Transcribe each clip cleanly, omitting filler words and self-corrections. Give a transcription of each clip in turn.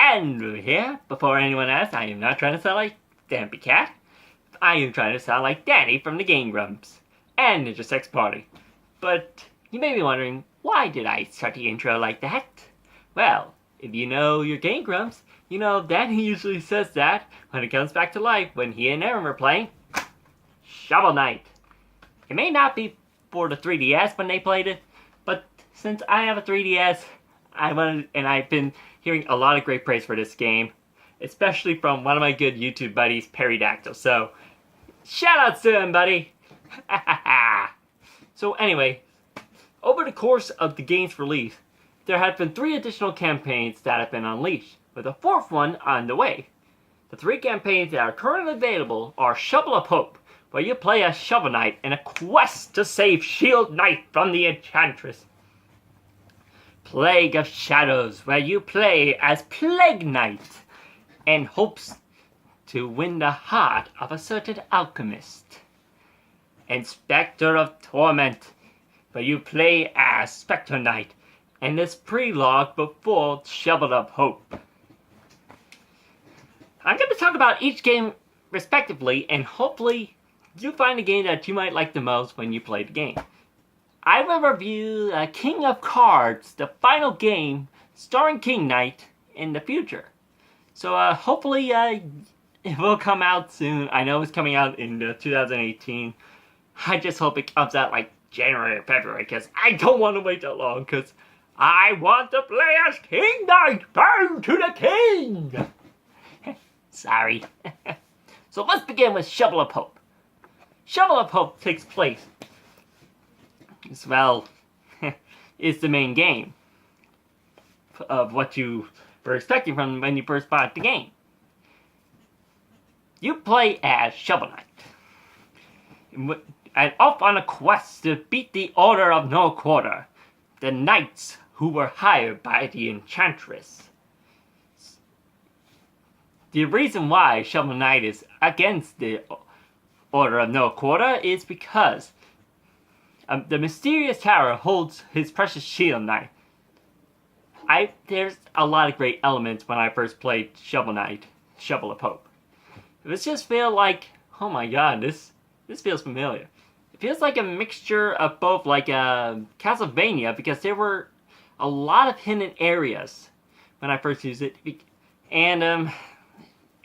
And here, before anyone asks, I am not trying to sound like Dampy Cat. I am trying to sound like Danny from the Game Grumps and Ninja Sex Party. But you may be wondering, why did I start the intro like that? Well, if you know your Game Grumps, you know Danny usually says that when it comes back to life when he and Aaron were playing Shovel Knight. It may not be for the 3DS when they played it, but since I have a 3DS, I've been hearing a lot of great praise for this game, especially from one of my good YouTube buddies, Peridactyl. So, shoutouts to him, buddy! So anyway, over the course of the game's release, there have been 3 additional campaigns that have been unleashed, with a 4th one on the way. The 3 campaigns that are currently available are Shovel of Hope, where you play as Shovel Knight in a quest to save Shield Knight from the Enchantress. Plague of Shadows, where you play as Plague Knight in hopes to win the heart of a certain alchemist. And Spectre of Torment, where you play as Spectre Knight in this prelogue before Shovel of Hope. I'm going to talk about each game respectively, and hopefully you find a game that you might like the most when you play the game. I will review King of Cards, the final game starring King Knight, in the future. So hopefully it will come out soon. I know it's coming out in 2018. I just hope it comes out like January or February, because I don't want to wait that long, because I want to play as King Knight! Burn to the king! Sorry. So let's begin with Shovel of Hope. Shovel of Hope takes place, well, is the main game of what you were expecting from when you first bought the game. You play as Shovel Knight, and off on a quest to beat the Order of No Quarter, the knights who were hired by the Enchantress. The reason why Shovel Knight is against the Order of No Quarter is because the mysterious tower holds his precious Shield Knight. There's a lot of great elements when I first played Shovel Knight, Shovel of Hope. It just feel like, oh my god, this feels familiar. It feels like a mixture of both, like Castlevania, because there were a lot of hidden areas when I first used it, and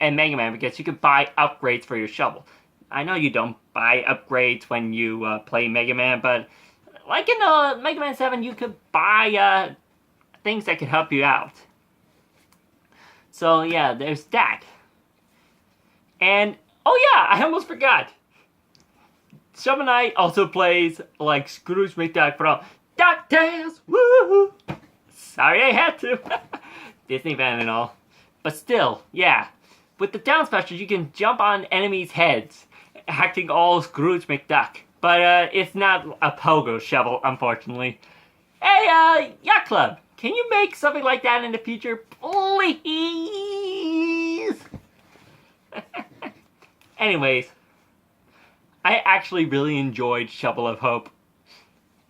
Mega Man, because you could buy upgrades for your shovel. I know you don't buy upgrades when you play Mega Man, but like in Mega Man 7, you could buy things that could help you out. So yeah, there's that. And, oh yeah, I almost forgot. Shovel Knight also plays like Scrooge McDuck from DuckTales! Woohoo! Sorry I had to. Disney fan and all. But still, yeah. With the down special, you can jump on enemies' heads, acting all Scrooge McDuck. But it's not a pogo shovel, unfortunately. Hey, Yacht Club, can you make something like that in the future, please? Anyways, I actually really enjoyed Shovel of Hope.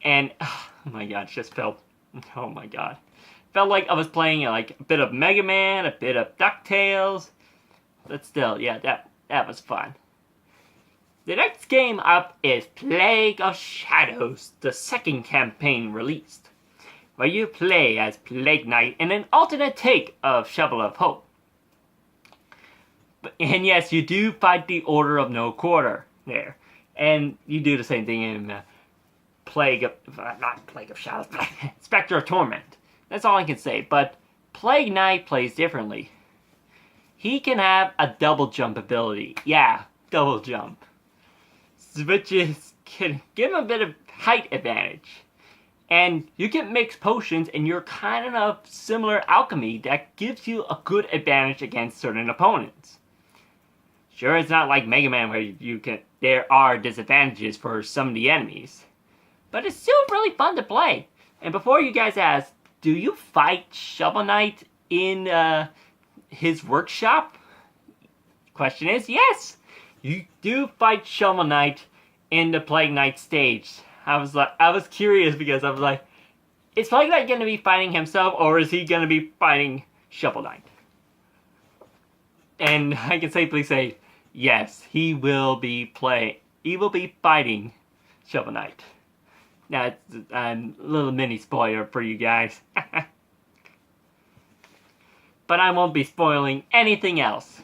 And, oh my god, it just felt, oh my god. Felt like I was playing like a bit of Mega Man, a bit of DuckTales. But still, yeah, that was fun. The next game up is Plague of Shadows, the second campaign released, where you play as Plague Knight in an alternate take of Shovel of Hope. And yes, you do fight the Order of No Quarter there. And you do the same thing in not Plague of Shadows, Spectre of Torment. That's all I can say, but Plague Knight plays differently. He can have a double jump ability. Yeah, double jump. Which can give him a bit of height advantage. And you can mix potions, and you're kind of similar alchemy that gives you a good advantage against certain opponents. Sure, it's not like Mega Man where there are disadvantages for some of the enemies. But it's still really fun to play. And before you guys ask, do you fight Shovel Knight in his workshop? Question is yes. You do fight Shovel Knight in the Plague Knight stage. I was curious because I was like, is Plague Knight going to be fighting himself, or is he going to be fighting Shovel Knight? And I can safely say, yes, he will be fighting Shovel Knight. Now, it's a little mini spoiler for you guys. But I won't be spoiling anything else.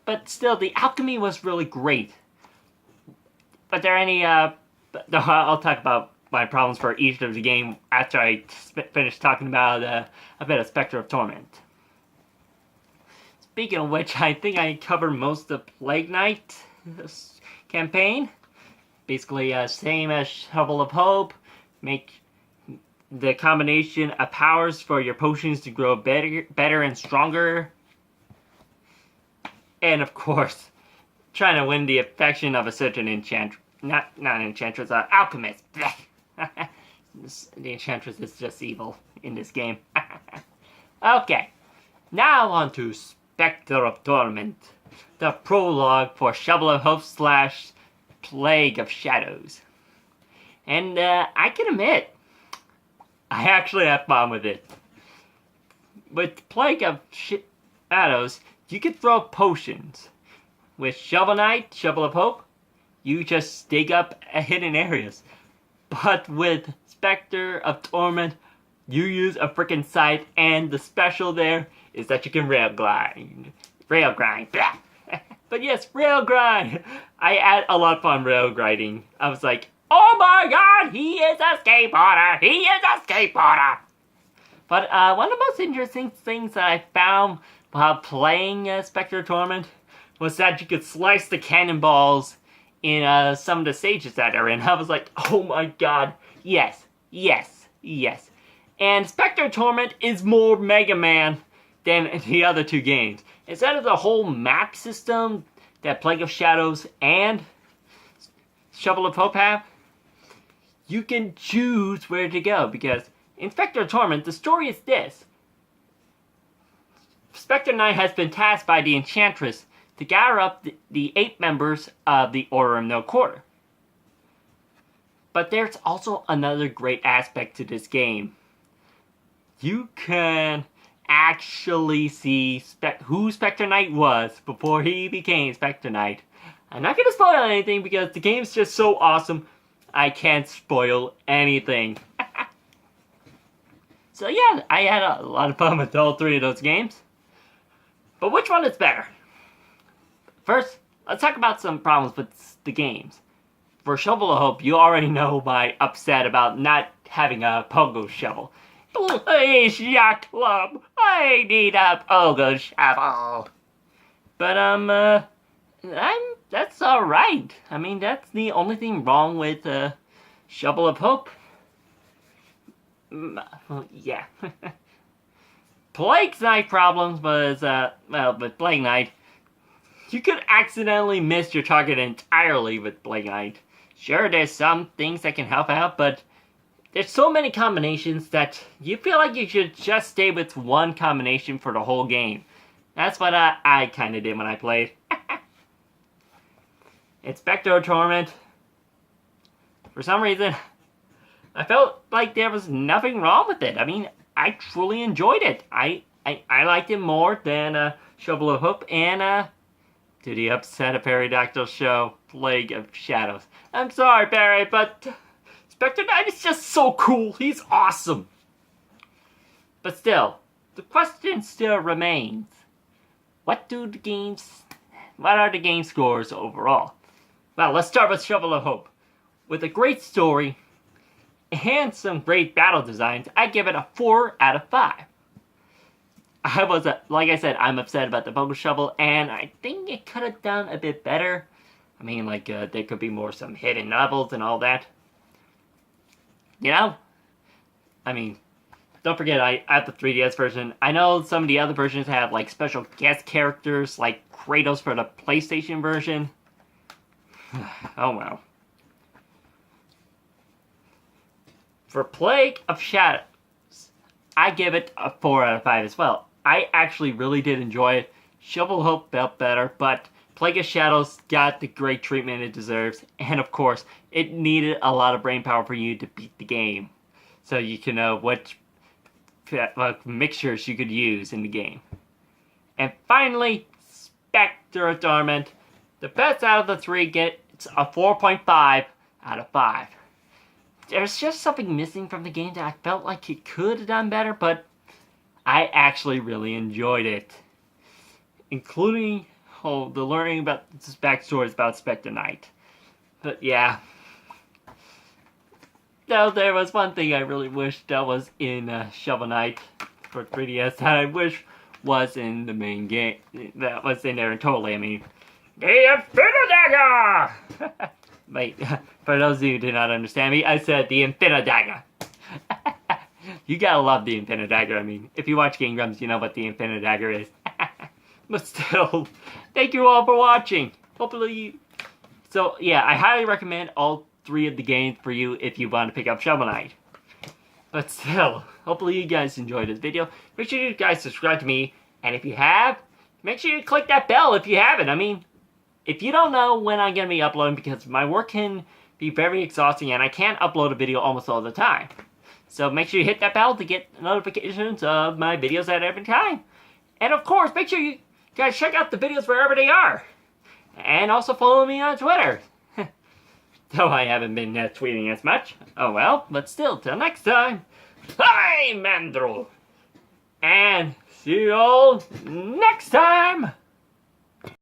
But still, the alchemy was really great. But there any, I'll talk about my problems for each of the game after I finish talking about a bit of Spectre of Torment. Speaking of which, I think I covered most of Plague Knight campaign. Basically, same as Shovel of Hope. Make the combination of powers for your potions to grow better and stronger. And of course, trying to win the affection of a certain enchantress. Not enchantress, alchemist. The enchantress is just evil in this game. Okay, now on to Spectre of Torment, the prologue for Shovel of Hope / Plague of Shadows. And I can admit, I actually have fun with it. With Plague of Shadows, you can throw potions. With Shovel Knight, Shovel of Hope, you just dig up hidden areas. But with Spectre of Torment, you use a freaking scythe, and the special there is that you can rail grind. But yes, rail grind! I had a lot of fun rail grinding. I was like, oh my god, he is a skateboarder! He is a skateboarder! But one of the most interesting things that I found while playing Spectre of Torment was that you could slice the cannonballs in some of the stages that are in. I was like, oh my god, yes, yes, yes. And Spectre of Torment is more Mega Man than the other two games. Instead of the whole map system that Plague of Shadows and Shovel of Hope have, you can choose where to go, because in Spectre of Torment, the story is this. Spectre Knight has been tasked by the Enchantress to gather up the 8 members of the Order of No Quarter. But there's also another great aspect to this game. You can actually see who Spectre Knight was before he became Spectre Knight. I'm not going to spoil anything because the game's just so awesome, I can't spoil anything. So yeah, I had a lot of fun with all 3 of those games. But which one is better? First, let's talk about some problems with the games. For Shovel of Hope, you already know my upset about not having a pogo shovel. Please, yacht club, I need a pogo shovel. But that's alright. I mean, that's the only thing wrong with Shovel of Hope. Well, yeah. Plague Knight problems was, with Plague Knight, you could accidentally miss your target entirely with Plague Knight. Sure, there's some things that can help out, but there's so many combinations that you feel like you should just stay with one combination for the whole game. That's what I kind of did when I played. In Spectre of Torment, for some reason, I felt like there was nothing wrong with it. I mean, I truly enjoyed it. I liked it more than Shovel of Hope and to the upset of Pterodactyl show, Plague of Shadows. I'm sorry, Barry, but Spectre Knight is just so cool. He's awesome. But still, the question still remains. What are the game scores overall? Well, let's start with Shovel of Hope. With a great story and some great battle designs, I give it a 4 out of 5. Like I said, I'm upset about the pogo shovel, and I think it could have done a bit better. I mean, like, there could be some hidden levels and all that. You know? I mean, don't forget, I have the 3DS version. I know some of the other versions have, like, special guest characters, like Kratos for the PlayStation version. Oh, well. For Plague of Shadows, I give it a 4 out of 5 as well. I actually really did enjoy it. Shovel of Hope felt better, but Plague of Shadows got the great treatment it deserves. And of course, it needed a lot of brain power for you to beat the game. So you can know what mixtures you could use in the game. And finally, Spectre of Torment. The best out of the three gets a 4.5 out of 5. There's just something missing from the game that I felt like it could have done better, but I actually really enjoyed it. Including the learning about the backstories about Spectre Knight. But yeah. Though there was one thing I really wish that was in Shovel Knight for 3DS that I wish was in the main game. That was in there totally. I mean, the Infinidagger! Wait, for those of you who did not understand me, I said the Infinidagger. You gotta love the Infinidagger. I mean, if you watch Game Grumps, you know what the Infinidagger is. But still, thank you all for watching. Hopefully, so yeah, I highly recommend all 3 of the games for you if you want to pick up Shovel Knight. But still, hopefully you guys enjoyed this video. Make sure you guys subscribe to me, and if you have, make sure you click that bell if you haven't. I mean, if you don't know when I'm going to be uploading, because my work can be very exhausting and I can't upload a video almost all the time. So make sure you hit that bell to get notifications of my videos at every time. And of course, make sure you guys check out the videos wherever they are. And also follow me on Twitter. Though I haven't been tweeting as much. Oh well, but still, till next time. I'm Mandro. And see you all next time.